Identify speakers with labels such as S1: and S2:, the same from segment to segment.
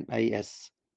S1: NIS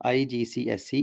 S1: IGCSE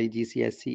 S1: IGCSE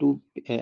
S1: 2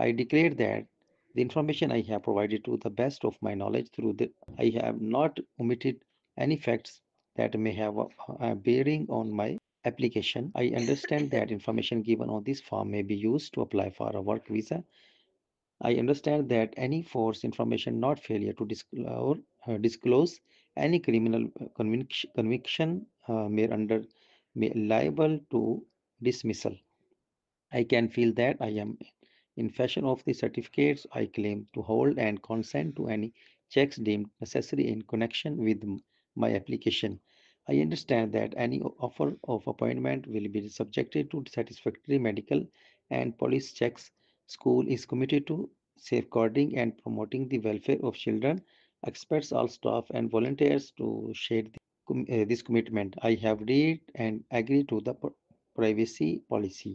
S1: I declare that the information I have provided to the best of my knowledge through the I have not omitted any facts that may have a bearing on my application. I understand that information given on this form may be used to apply for a work visa. I understand that any false information, not failure to disclose any criminal conviction may liable to dismissal. I can feel that I am in fashion of the certificates I claim to hold and consent to any checks deemed necessary in connection with my application. I understand that any offer of appointment will be subjected to satisfactory medical and police checks. School is committed to safeguarding and promoting the welfare of children, expects all staff and volunteers to share this commitment. I have read and agree to the privacy policy.